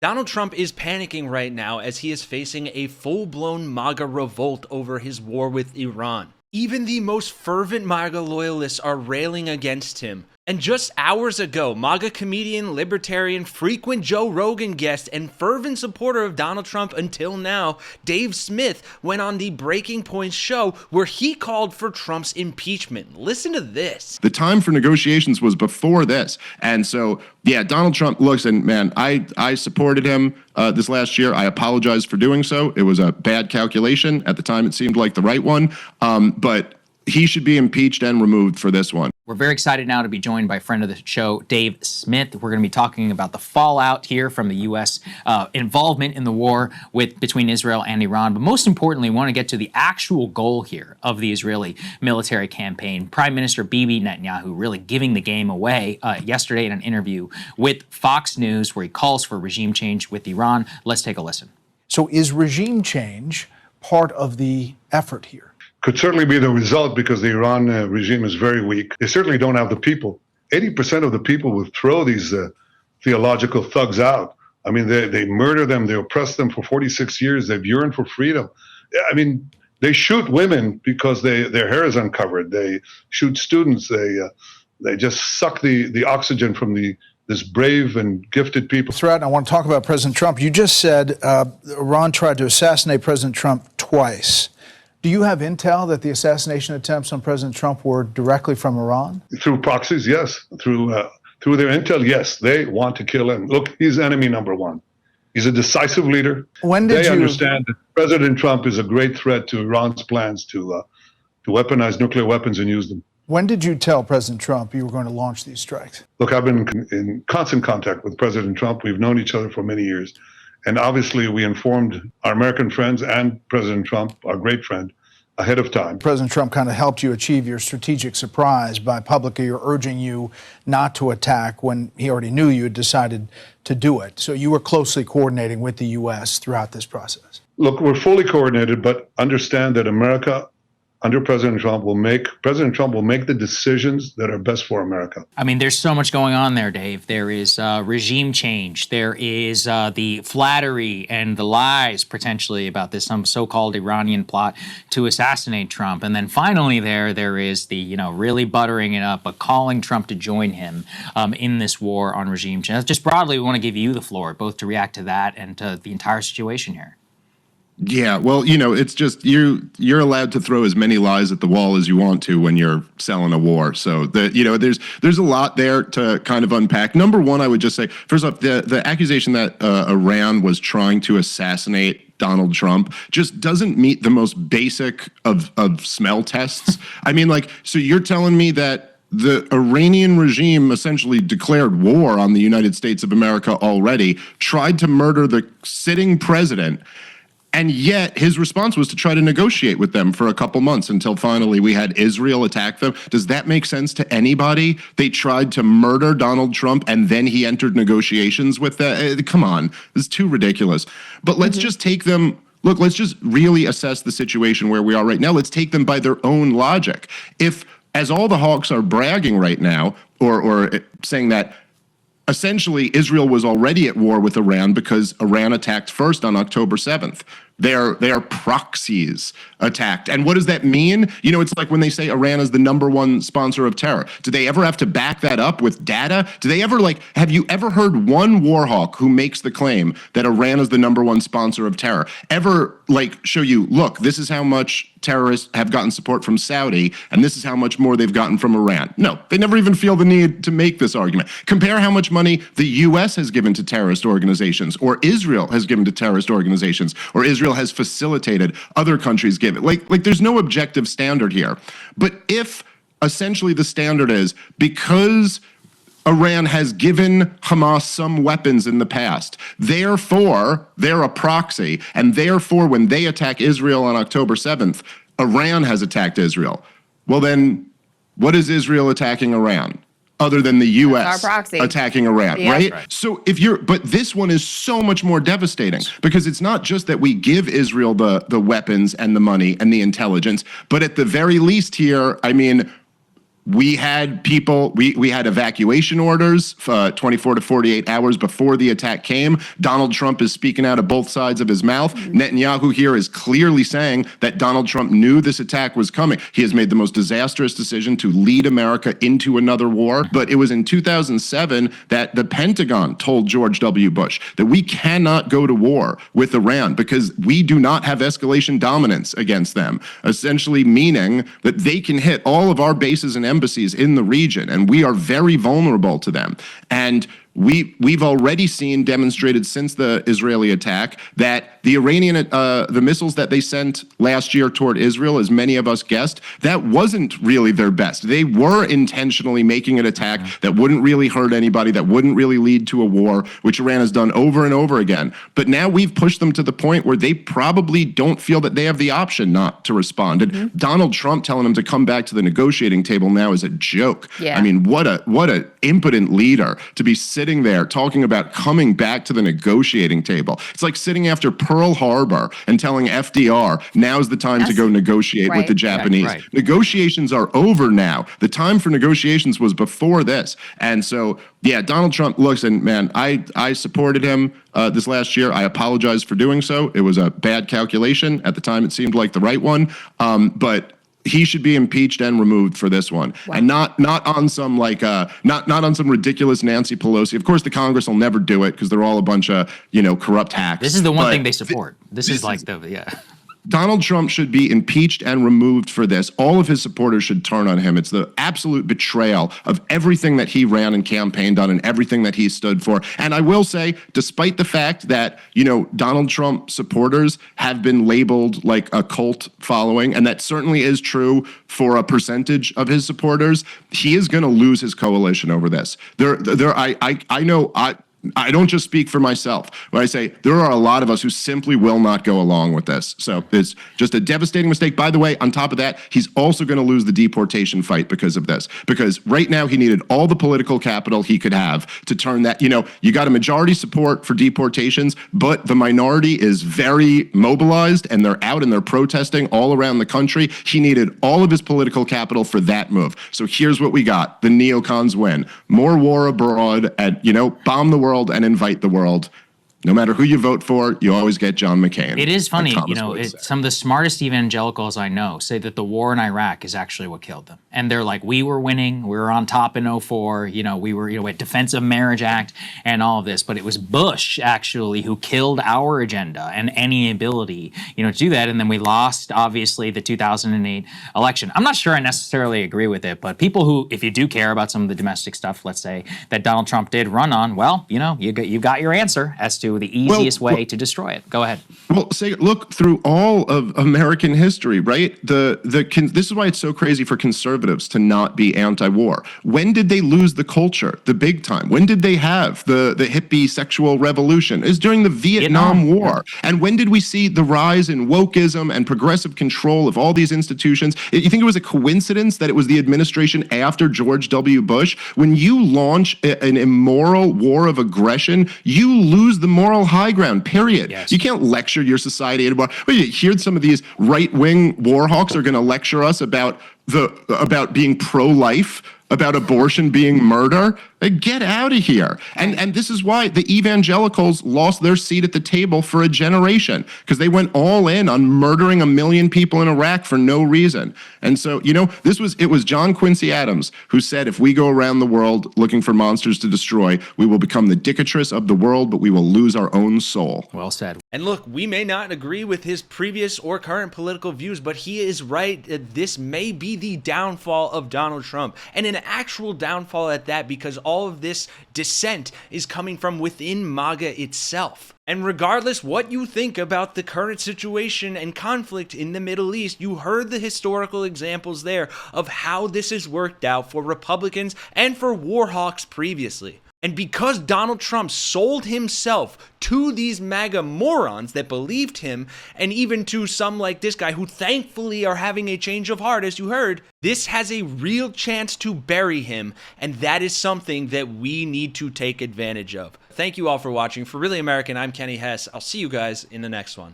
Donald Trump is panicking right now as he is facing a full-blown MAGA revolt over his war with Iran. Even the most fervent MAGA loyalists are railing against him. And just hours ago, MAGA comedian, libertarian, frequent Joe Rogan guest, and fervent supporter of Donald Trump until now, Dave Smith, went on the Breaking Point show where he called for Trump's impeachment. Listen to this. The time for negotiations was before this. And so, yeah, Donald Trump looks, and man, I supported him this last year. I apologize for doing so. It was a bad calculation. At the time, it seemed like the right one. But he should be impeached and removed for this one. We're very excited now to be joined by friend of the show, Dave Smith. We're going to be talking about the fallout here from the U.S. Involvement in the war between Israel and Iran. But most importantly, we want to get to the actual goal here of the Israeli military campaign. Prime Minister Bibi Netanyahu really giving the game away yesterday in an interview with Fox News where he calls for regime change with Iran. Let's take a listen. So is regime change part of the effort here? Could certainly be the result because the Iran regime is very weak. They certainly don't have the people. 80% of the people will throw these theological thugs out. I mean, they murder them. They oppress them for 46 years. They've yearned for freedom. I mean, they shoot women because their hair is uncovered. They shoot students. They just suck the oxygen from this brave and gifted people. Threat. I want to talk about President Trump. You just said Iran tried to assassinate President Trump twice. Do you have intel that the assassination attempts on President Trump were directly from Iran? Through proxies, yes. Through their intel, yes. They want to kill him. Look, he's enemy number one. He's a decisive leader. They understand that President Trump is a great threat to Iran's plans to weaponize nuclear weapons and use them. When did you tell President Trump you were going to launch these strikes? Look, I've been in constant contact with President Trump. We've known each other for many years. And obviously, we informed our American friends and President Trump, our great friend, ahead of time. President Trump kind of helped you achieve your strategic surprise by publicly urging you not to attack when he already knew you had decided to do it. So you were closely coordinating with the U.S. throughout this process. Look, we're fully coordinated, but understand that America under President Trump will make the decisions that are best for America. I mean, there's so much going on there, Dave. There is regime change. There is the flattery and the lies potentially about this some so-called Iranian plot to assassinate Trump. And then finally there is the, really buttering it up, but calling Trump to join him in this war on regime change. Just broadly, we want to give you the floor, both to react to that and to the entire situation here. Yeah, well, it's just you're allowed to throw as many lies at the wall as you want to when you're selling a war. So there's a lot there to kind of unpack. Number one, I would just say, first off, the accusation that Iran was trying to assassinate Donald Trump just doesn't meet the most basic of smell tests. I mean, so you're telling me that the Iranian regime essentially declared war on the United States of America already, tried to murder the sitting president, and yet his response was to try to negotiate with them for a couple months until finally we had Israel attack them. Does that make sense to anybody? They tried to murder Donald Trump and then he entered negotiations with that. Come on, this is too ridiculous. But let's just take them. Look, let's just really assess the situation where we are right now. Let's take them by their own logic. If, as all the hawks are bragging right now, or saying that essentially, Israel was already at war with Iran because Iran attacked first on October 7th. Their proxies attacked. And what does that mean? It's like when they say Iran is the #1 sponsor of terror. Do they ever have to back that up with data? Do they ever, have you ever heard one war hawk who makes the claim that Iran is the #1 sponsor of terror ever, show you, look, this is how much terrorists have gotten support from Saudi, and this is how much more they've gotten from Iran? No, they never even feel the need to make this argument. Compare how much money the U.S. has given to terrorist organizations, or Israel has given to terrorist organizations, or Israel has facilitated other countries give it. There's no objective standard here. But if essentially the standard is because Iran has given Hamas some weapons in the past, therefore they're a proxy, and therefore when they attack Israel on October 7th, Iran has attacked Israel. Well then, what is Israel attacking Iran? Other than the U.S. attacking Iran, yeah, right? So but this one is so much more devastating because it's not just that we give Israel the weapons and the money and the intelligence, but at the very least here, I mean, we had people, we had evacuation orders 24 to 48 hours before the attack came. Donald Trump is speaking out of both sides of his mouth. Netanyahu here is clearly saying that Donald Trump knew this attack was coming. He has made the most disastrous decision to lead America into another war. But it was in 2007 that the Pentagon told George W. Bush that we cannot go to war with Iran because we do not have escalation dominance against them, essentially meaning that they can hit all of our bases and embassies in the region, and we are very vulnerable to them. And we've already seen demonstrated since the Israeli attack that the Iranian the missiles that they sent last year toward Israel, as many of us guessed, that wasn't really their best. They were intentionally making an attack that wouldn't really hurt anybody, that wouldn't really lead to a war, which Iran has done over and over again. But now we've pushed them to the point where they probably don't feel that they have the option not to respond. And Donald Trump telling them to come back to the negotiating table now is a joke. Yeah. I mean, what a impotent leader to be sitting there talking about coming back to the negotiating table. It's like sitting after Pearl Harbor and telling FDR, now's the time to go negotiate with the Japanese. Right. Negotiations are over now. The time for negotiations was before this. And so, yeah, Donald Trump looks, and man, I supported him this last year. I apologize for doing so. It was a bad calculation. At the time, it seemed like the right one. But he should be impeached and removed for this one, and not on some not on some ridiculous Nancy Pelosi. Of course, the Congress will never do it because they're all a bunch of corrupt hacks. This is the one thing they support. This is like Donald Trump should be impeached and removed for this. All of his supporters should turn on him. It's the absolute betrayal of everything that he ran and campaigned on and everything that he stood for. And I will say, despite the fact that, Donald Trump supporters have been labeled like a cult following, and that certainly is true for a percentage of his supporters, he is going to lose his coalition over this. I don't just speak for myself when I say there are a lot of us who simply will not go along with this. So it's just a devastating mistake. By the way, on top of that, he's also going to lose the deportation fight because of this. Because right now he needed all the political capital he could have to turn that, you got a majority support for deportations, but the minority is very mobilized and they're out and they're protesting all around the country. He needed all of his political capital for that move. So here's what we got. The neocons win. More war abroad and, bomb the world and invite the world. No matter who you vote for, you always get John McCain. It is funny, some of the smartest evangelicals I know say that the war in Iraq is actually what killed them. And they're like, we were winning, we were on top in 04, we were, with Defensive Marriage Act and all of this, but it was Bush actually who killed our agenda and any ability, to do that. And then we lost, obviously, the 2008 election. I'm not sure I necessarily agree with it, but people who, if you do care about some of the domestic stuff, let's say, that Donald Trump did run on, well, you got your answer as to the easiest way to destroy it. Go ahead. Well, look through all of American history, right? This is why it's so crazy for conservatives to not be anti-war. When did they lose the culture, the big time? When did they have the hippie sexual revolution? It's during the Vietnam War. Yeah. And when did we see the rise in wokeism and progressive control of all these institutions? You think it was a coincidence that it was the administration after George W. Bush? When you launch an immoral war of aggression, you lose the moral high ground, period. Yes. You can't lecture your society anymore. Well, you hear some of these right-wing war hawks are going to lecture us about being pro-life, about abortion being murder. Get out of here. And this is why the evangelicals lost their seat at the table for a generation, because they went all in on murdering 1 million people in Iraq for no reason. And so, it was John Quincy Adams who said, if we go around the world looking for monsters to destroy, we will become the dictatress of the world, but we will lose our own soul. Well said. And look, we may not agree with his previous or current political views, but he is right. This may be the downfall of Donald Trump, and an actual downfall at that, because all of this dissent is coming from within MAGA itself. And regardless what you think about the current situation and conflict in the Middle East, you heard the historical examples there of how this has worked out for Republicans and for war hawks previously. And because Donald Trump sold himself to these MAGA morons that believed him, and even to some like this guy who thankfully are having a change of heart, as you heard, this has a real chance to bury him, and that is something that we need to take advantage of. Thank you all for watching. For Really American, I'm Kenny Hesse. I'll see you guys in the next one.